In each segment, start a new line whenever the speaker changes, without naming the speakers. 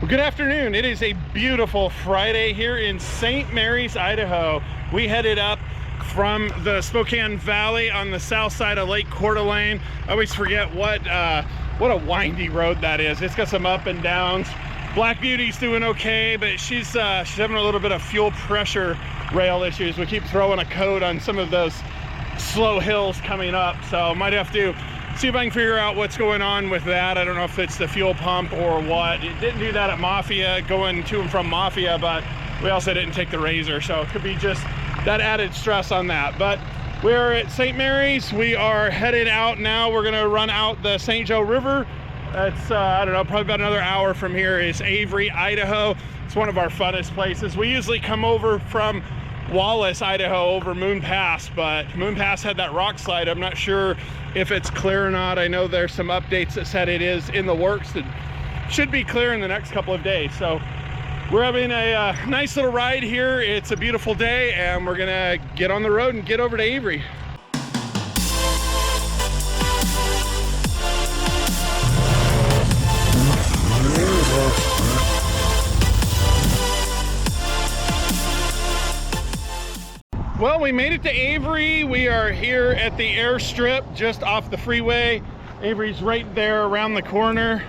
Well, good afternoon. It is a beautiful Friday here in St. Mary's, Idaho. We headed up from the Spokane Valley on the south side of Lake Coeur d'Alene. I always forget what a windy road that is. It's got some up and downs. Black Beauty's doing okay, but she's having a little bit of fuel pressure rail issues. We keep throwing a code on some of those slow hills coming up, so might have to see if I can figure out what's going on with that. I don't know if it's the fuel pump or what. It didn't do that at Mafia, going to and from Mafia, but we also didn't take the Razor, so it could be just that added stress on that. But we're at St. Mary's. We are headed out now. We're gonna run out the St. Joe River. It's I don't know, probably about another hour from here is Avery, Idaho. It's one of our funnest places. We usually come over from Wallace, Idaho, over Moon Pass, but Moon Pass had that rock slide. I'm not sure if it's clear or not. I know there's some updates that said it is in the works and should be clear in the next couple of days. So we're having a nice little ride here. It's a beautiful day and we're gonna get on the road and get over to Avery. Well, we made it to Avery. We are here at the airstrip just off the freeway. Avery's right there around the corner.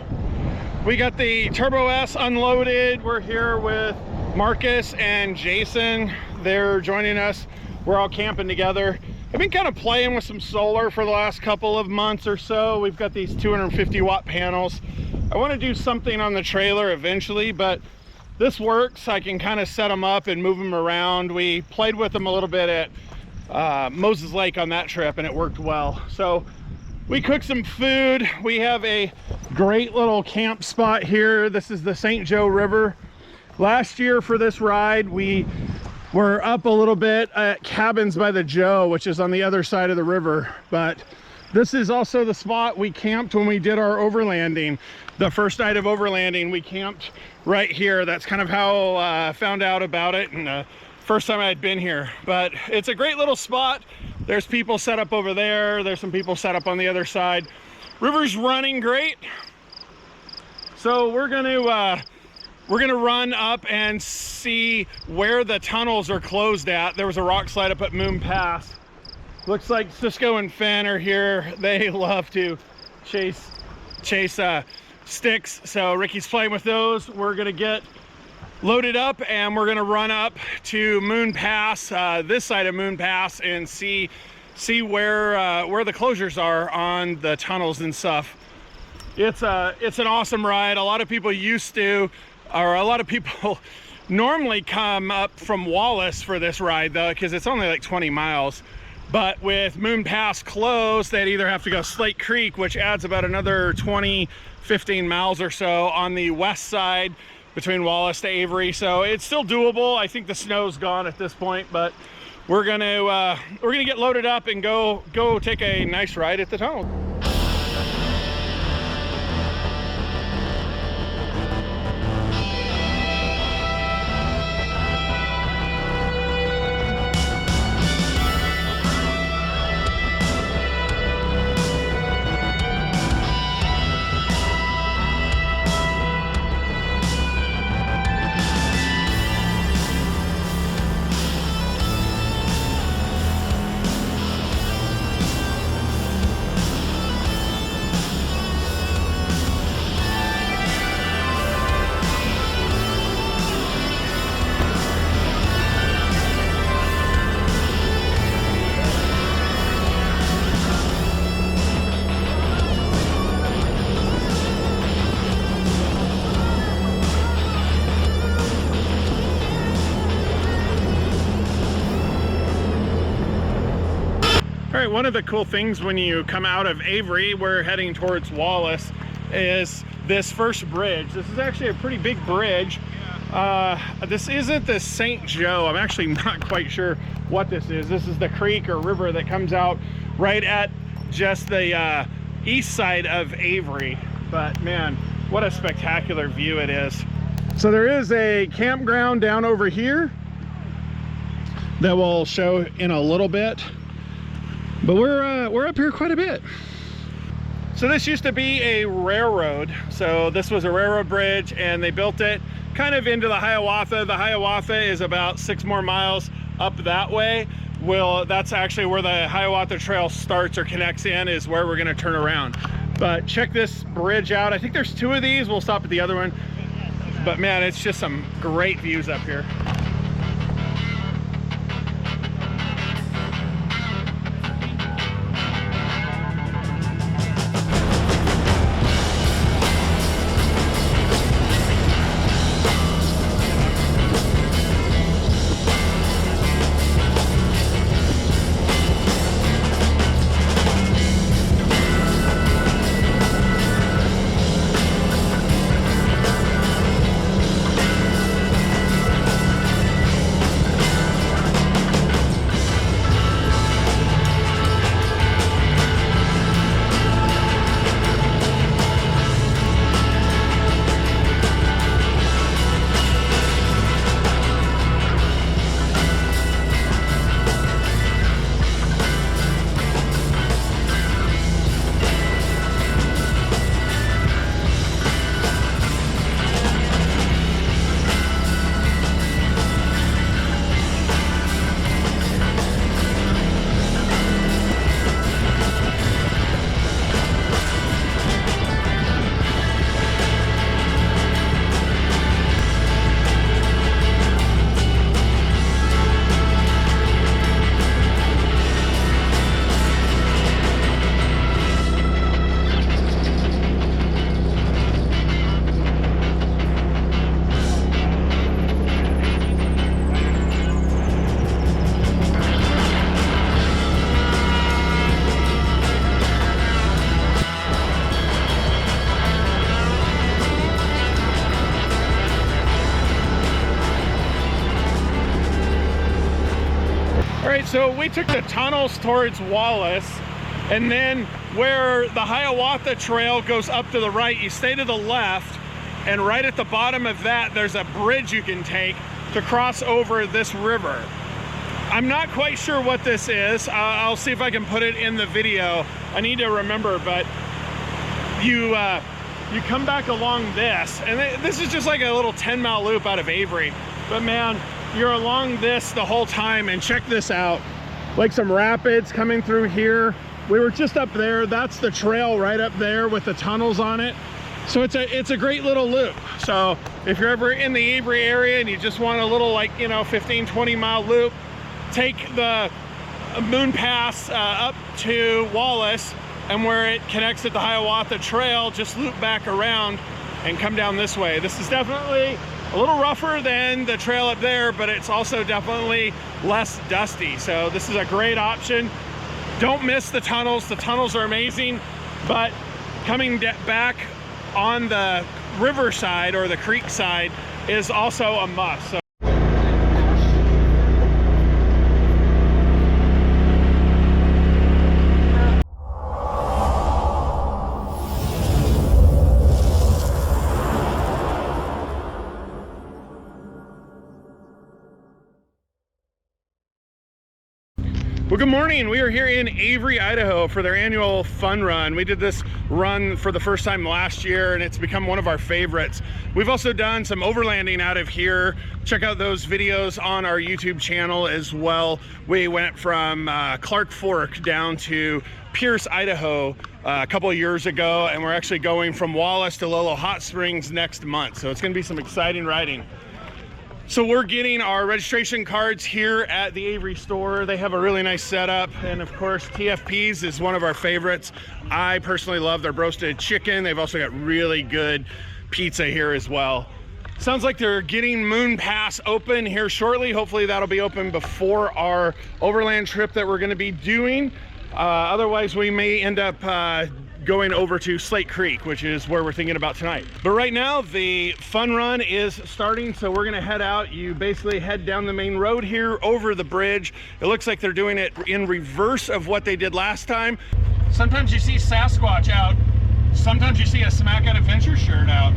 We got the Turbo S unloaded. We're here with Marcus and Jason. They're joining us. We're all camping together. I've been kind of playing with some solar for the last couple of months or so. We've got these 250 watt panels. I want to do something on the trailer eventually, but this works. I can kind of set them up and move them around. We played with them a little bit at Moses Lake on that trip and it worked well. So we cooked some food. We have a great little camp spot here. This is the St. Joe River. Last year for this ride, we were up a little bit at Cabins by the Joe, which is on the other side of the river. But this is also the spot we camped when we did our overlanding. The first night of overlanding, we camped right here. That's kind of how I found out about it, and first time I had been here. But it's a great little spot. There's people set up over there. There's some people set up on the other side. River's running great. So we're gonna run up and see where the tunnels are closed at. There was a rock slide up at Moon Pass. Looks like Cisco and Finn are here. They love to chase sticks, so Ricky's playing with those. We're gonna get loaded up and we're gonna run up to Moon Pass, this side of Moon Pass, and see where the closures are on the tunnels and stuff. It's an awesome ride. A lot of people normally come up from Wallace for this ride though, because it's only like 20 miles. But with Moon Pass closed, they'd either have to go Slate Creek, which adds about another 15 miles or so on the west side between Wallace to Avery. So it's still doable. I think the snow's gone at this point, but we're gonna get loaded up and go take a nice ride at the tunnel. All right, one of the cool things when you come out of Avery, we're heading towards Wallace, is this first bridge. This is actually a pretty big bridge. This isn't the St. Joe. I'm actually not quite sure what this is. This is the creek or river that comes out right at just the east side of Avery. But man, what a spectacular view it is. So there is a campground down over here that we'll show in a little bit. But we're up here quite a bit. So this used to be a railroad. So this was a railroad bridge, and they built it kind of into the Hiawatha. The Hiawatha is about 6 more miles up that way. Well, that's actually where the Hiawatha Trail starts or connects in, is where we're gonna turn around. But check this bridge out. I think there's 2 of these. We'll stop at the other one. But man, it's just some great views up here. All right, so we took the tunnels towards Wallace, and then where the Hiawatha Trail goes up to the right, you stay to the left, and right at the bottom of that, there's a bridge you can take to cross over this river. I'm not quite sure what this is. I'll see if I can put it in the video. I need to remember, but you come back along this, and this is just like a little 10-mile loop out of Avery. But man, you're along this the whole time, and check this out. Like some rapids coming through here. We were just up there. That's the trail right up there with the tunnels on it. So it's a great little loop. So if you're ever in the Avery area and you just want a little, like, you know, 15-20 mile loop, take the Moon Pass up to Wallace, and where it connects at the Hiawatha Trail, just loop back around and come down this way. This is definitely a little rougher than the trail up there, but it's also definitely less dusty. So this is a great option. Don't miss the tunnels. The tunnels are amazing, but coming back on the river side or the creek side is also a must. So well, good morning. We are here in Avery, Idaho for their annual fun run. We did this run for the first time last year, and it's become one of our favorites. We've also done some overlanding out of here. Check out those videos on our YouTube channel as well. We went from Clark Fork down to Pierce, Idaho a couple of years ago, and we're actually going from Wallace to Lolo Hot Springs next month. So it's gonna be some exciting riding. So we're getting our registration cards here at the Avery store. They have a really nice setup, and of course TFP's is one of our favorites. I personally love their roasted chicken. They've also got really good pizza here as well. Sounds like they're getting Moon Pass open here shortly. Hopefully that'll be open before our overland trip that we're going to be doing. Otherwise we may end up going over to Slate Creek, which is where we're thinking about tonight. But right now the fun run is starting, so we're gonna head out. You basically head down the main road here over the bridge. It looks like they're doing it in reverse of what they did last time. Sometimes you see Sasquatch out, sometimes you see a Smack Out Adventure shirt out.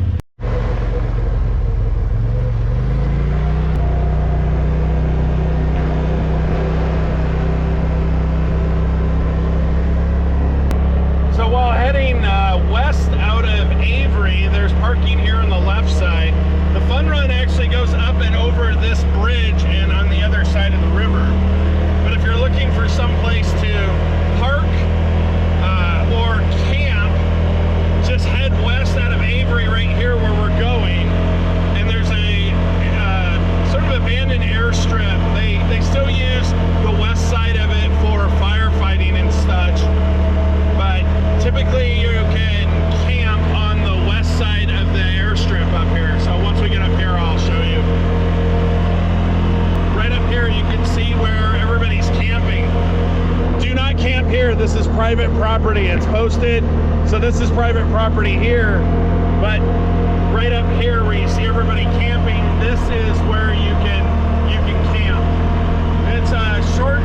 So while heading someplace to park or camp, just head west out of Avery right here where we're going. And there's a sort of abandoned airstrip. They still use the west side of it for firefighting and such, but typically you can camp on the west side of the airstrip up here. So once we get up here, I'll show you. Right up here you can see where everybody's camping. Do not camp here. This is private property. It's posted, so this is private property here. But right up here where you see everybody camping, this is where you can camp. It's a short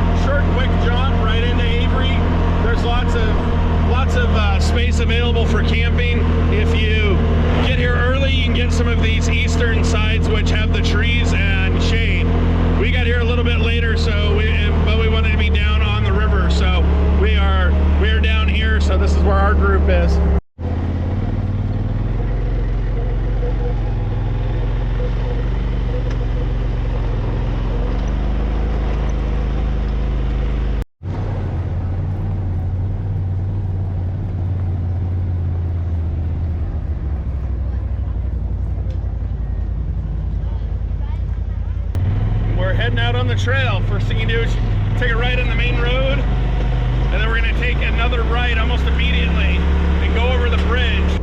quick jaunt right into Avery. There's lots of space available for camping. If you get here early, you can get some of these eastern sides which have the trees and shade. We got here a little bit later, but we wanted to be down on the river, so we are down here. So this is where our group is. Heading out on the trail. First thing you do is take a right on the main road, and then we're going to take another right almost immediately and go over the bridge.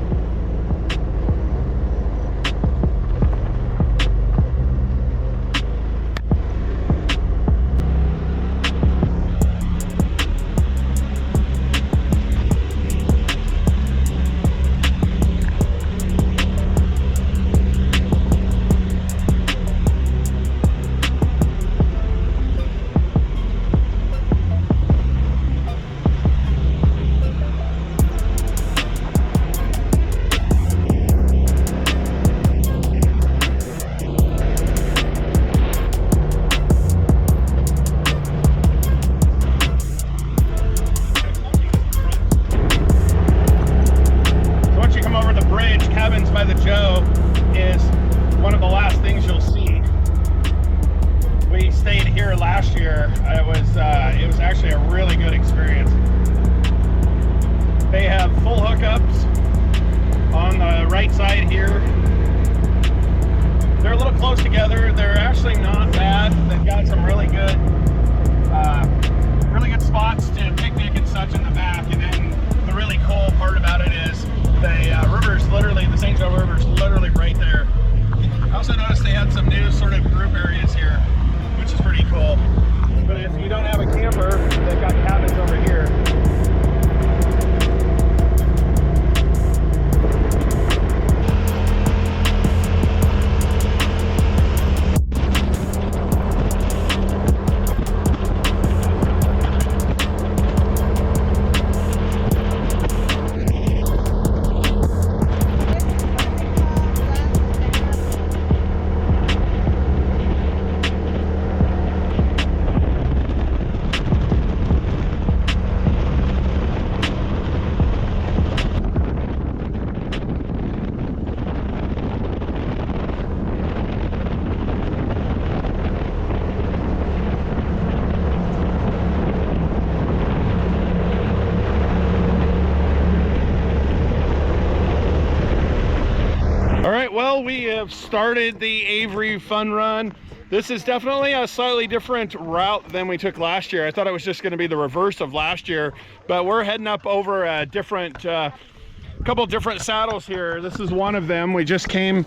By the Joe is one of the last things you'll see. We stayed here last year. It was actually a really good experience. They have full hookups on the right side here. They're a little close together. They're actually not bad. They've got some really good spots to picnic and such in the back. And then the really cool part about it is the river's literally, the St. Joe River's literally right there. I also noticed they had some new sort of group areas here, which is pretty cool. But if you don't have a camper, they've got cabins over here. Well, we have started the Avery Fun Run. This is definitely a slightly different route than we took last year. I thought it was just going to be the reverse of last year, but we're heading up over a different couple different saddles here. This is one of them. We just came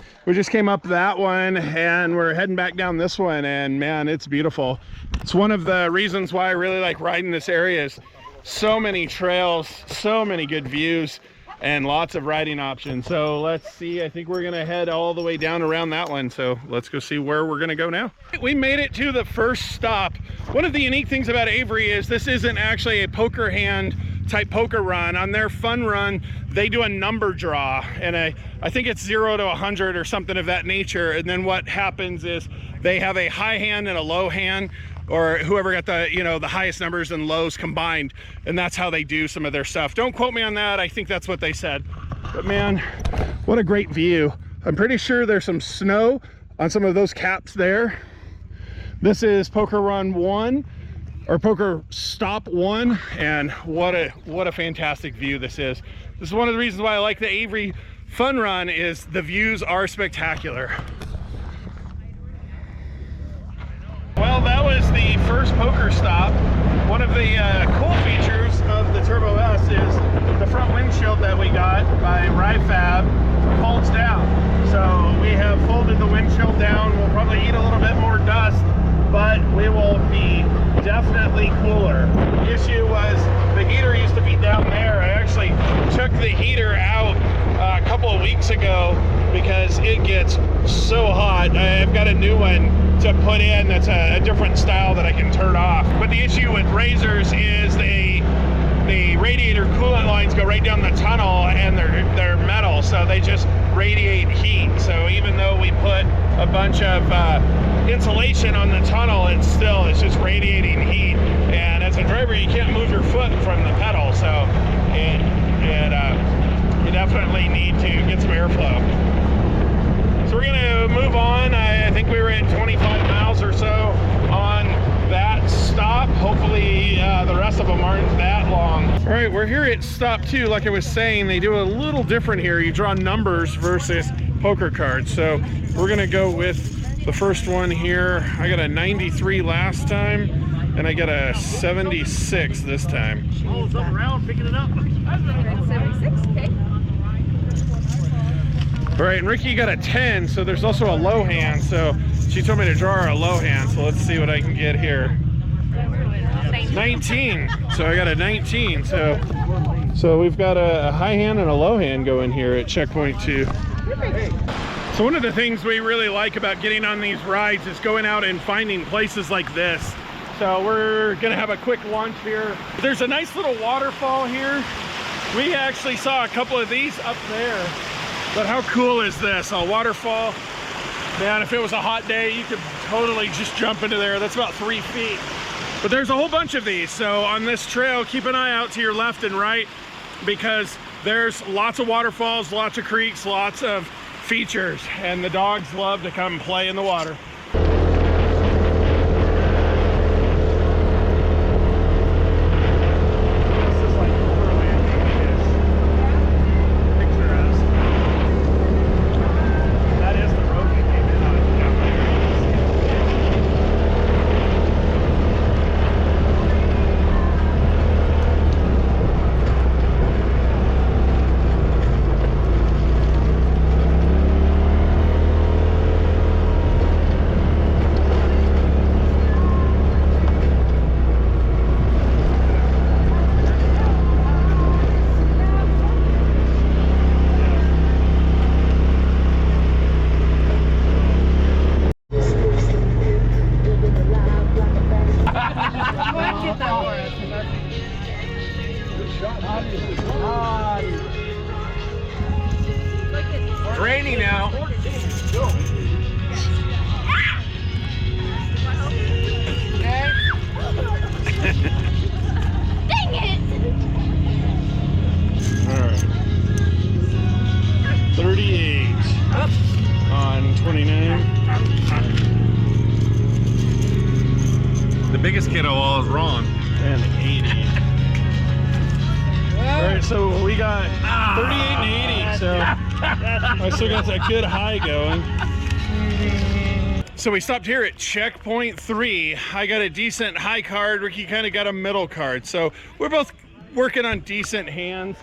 up that one, and we're heading back down this one, and man, it's beautiful. It's one of the reasons why I really like riding this area. Is so many trails, so many good views, and lots of riding options. So let's see, I think we're gonna head all the way down around that one. So let's go see where we're gonna go now. We made it to the first stop. One of the unique things about Avery is this isn't actually a poker hand type poker run. On their fun run, they do a number draw, and I think it's 0 to 100 or something of that nature. And then what happens is they have a high hand and a low hand, or whoever got the, you know, the highest numbers and lows combined, and that's how they do some of their stuff. Don't quote me on that. I think that's what they said. But man, what a great view. I'm pretty sure there's some snow on some of those caps there. This is Poker Run 1, our poker stop one, and what a fantastic view this is. This is one of the reasons why I like the Avery Fun Run, is the views are spectacular. Well, that was the first poker stop. One of the cool features of the Turbo S is the front windshield that we got by Ryfab folds down. So we have folded the windshield down. We'll probably eat a little bit more dust, but we will be definitely cooler. The issue was the heater used to be down there. I actually took the heater out a couple of weeks ago because it gets so hot. I've got a new one to put in that's a different style that I can turn off. But the issue with Razors is the radiator coolant lines go right down the tunnel, and they're metal, so they just radiate heat. So even though we put a bunch of insulation on the tunnel, it's just radiating heat. And as a driver, you can't move your foot from the pedal, so you definitely need to get some airflow. So we're gonna move on. I think we were at 25 miles or so on that stop. Hopefully the rest of them aren't that long. All right, we're here at stop 2. Like I was saying, they do a little different here. You draw numbers versus poker cards. So we're gonna go with the first one here. I got a 93 last time, and I got a 76 this time.
Oh, it's up around, picking it up. 76, okay.
All right, and Ricky got a 10, so there's also a low hand. So she told me to draw her a low hand, so let's see what I can get here. 19, so I got a 19. So we've got a high hand and a low hand going here at checkpoint 2. So one of the things we really like about getting on these rides is going out and finding places like this. So we're gonna have a quick lunch here. There's a nice little waterfall here. We actually saw a couple of these up there. But how cool is this? A waterfall. Man, if it was a hot day, you could totally just jump into there. That's about 3 feet. But there's a whole bunch of these. So on this trail, keep an eye out to your left and right, because there's lots of waterfalls, lots of creeks, lots of features, and the dogs love to come play in the water. It's raining now.
Dang it!
All right. 38 on 29. The biggest kiddo all is wrong. And 80. All right, so we got 38 and 80. So I still got that good high going. So we stopped here at checkpoint 3. I got a decent high card. Ricky kind of got a middle card. So we're both working on decent hands.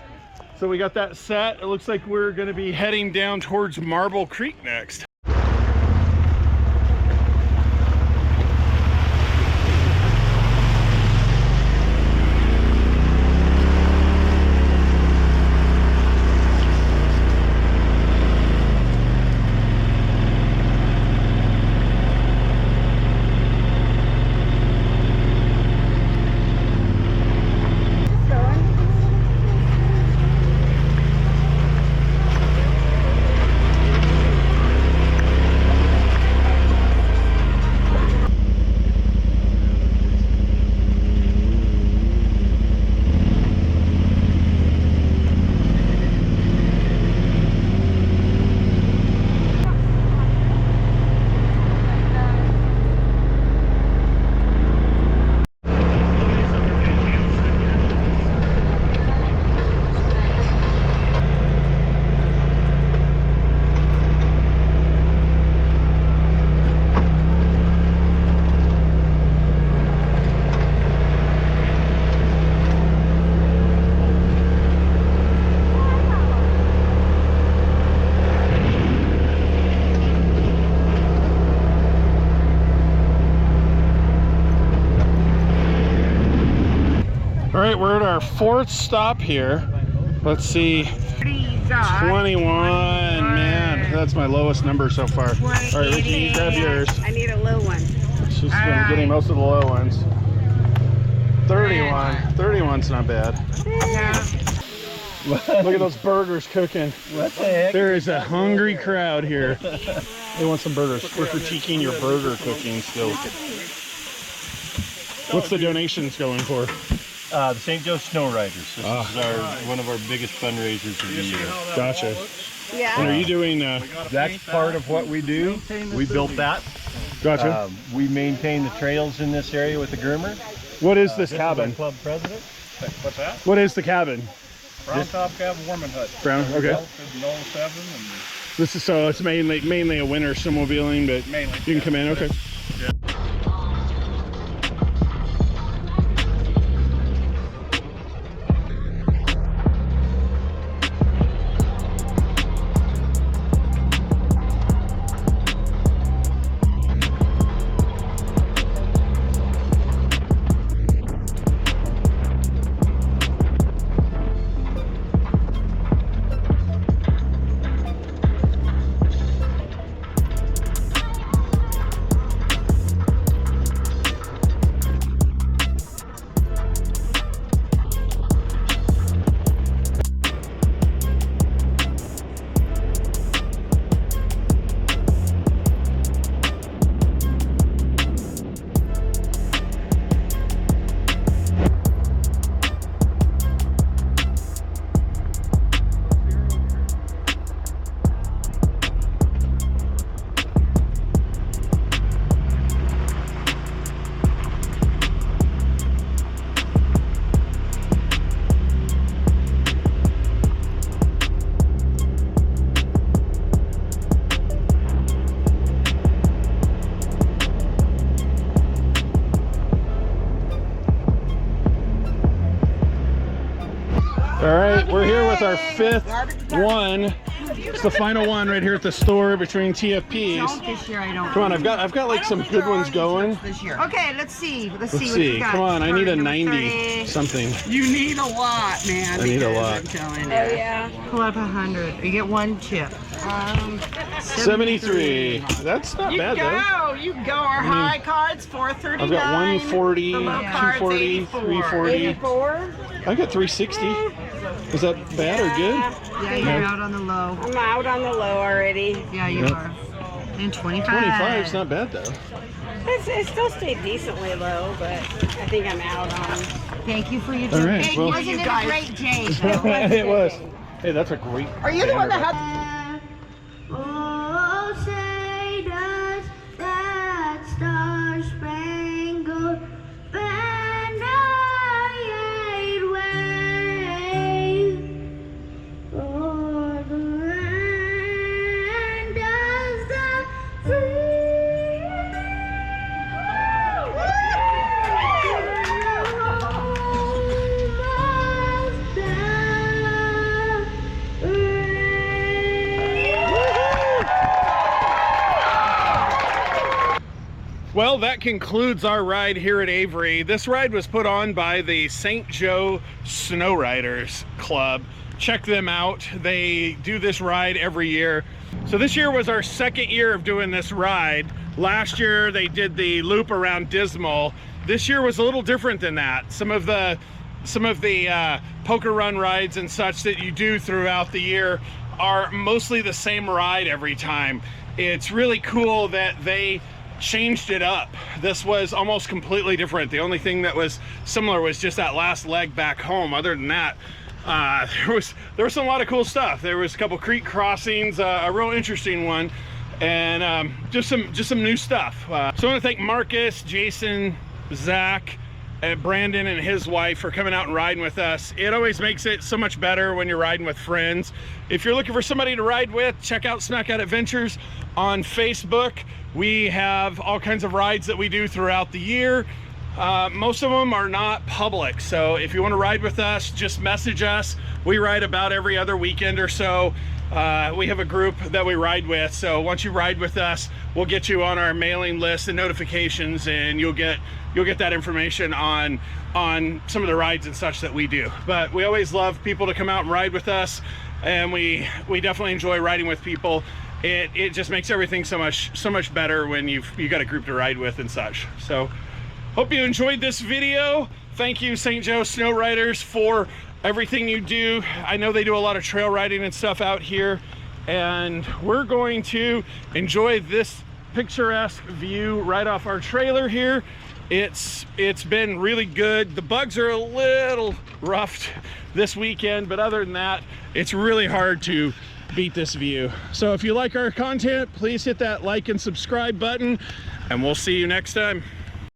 So we got that set. It looks like we're going to be heading down towards Marble Creek next. right, we're at our 4th stop here. Let's see. 21, man, that's my lowest number so far. All right, Ricky, grab yours.
I need a low one.
She's been getting most of the low ones. 31. 31's not bad. Look at those burgers cooking.
What the heck?
There is a hungry crowd here. They want some burgers. We're critiquing your burger cooking skills. What's the donations going for?
The St. Joe Snow Riders. This is one of our biggest fundraisers of the year.
Gotcha.
Yeah.
And are you doing?
That's part of what we do. We built that.
Gotcha.
We maintain the trails in this area with the groomer.
What is this cabin?
Club president.
What's that?
What is the cabin?
Brown top cabin warming hut.
Brown. Okay.
Built in 07 and
This is so it's mainly a winter snowmobiling, but
mainly.
you can come in. Okay. All right, we're here with our 5th one. It's the final one right here at the store between TFPs.
This year I don't.
Come on, I've got like some good ones going.
This year. Okay, let's see. Let's see
Let's
what you
see.
got.
Come on, I need a
Number
90
30.
something.
You need a lot, man.
I need a
because
lot.
I'm telling you.
Oh yeah.
Pull up 100. You get one chip.
73. That's not bad though.
You go. Our high cards 439.
I've got 140,
The low cards
240,
84.
340.
84.
I got 360. Is that bad or good?
Yeah, you're out on the low.
I'm out on the low already.
Yeah, you
Yep.
are. And 25.
25 is not bad though.
It still stayed decently low, but I think I'm out on.
Thank you for your
All right,
Hey,
well-
wasn't it a great day?
It was. Hey, that's a great.
Are you the one that
banner.
had?
Oh, say does that star-spangled banner yet wave o'er the land? Does the free
Well, that concludes our ride here at Avery. This ride was put on by the St. Joe Snow Riders Club. Check them out. They do this ride every year. So this year was our 2nd year of doing this ride. Last year they did the loop around Dismal. This year was a little different than that. Some of the poker run rides and such that you do throughout the year are mostly the same ride every time. It's really cool that they changed it up. This was almost completely different. The only thing that was similar was just that last leg back home. Other than that, there was a lot of cool stuff. There was a couple creek crossings, a real interesting one, and just some new stuff. So I want to thank Marcus, Jason, Zach, and Brandon and his wife for coming out and riding with us. It always makes it so much better when you're riding with friends. If you're looking for somebody to ride with, check out Smack Out Adventures on Facebook. We have all kinds of rides that we do throughout the year. Most of them are not public, so if you want to ride with us, just message us. We ride about every other weekend or so, we have a group that we ride with. So once you ride with us, we'll get you on our mailing list and notifications, and you'll get that information on some of the rides and such that we do. But we always love people to come out and ride with us, and we definitely enjoy riding with people. It just makes everything so much better when you got a group to ride with and such. So hope you enjoyed this video. Thank you, St. Joe Snow Riders, for everything you do. I know they do a lot of trail riding and stuff out here, and we're going to enjoy this picturesque view right off our trailer here. It's been really good. The bugs are a little roughed this weekend, but other than that, it's really hard to beat this view. So if you like our content, please hit that like and subscribe button, and we'll see you next time.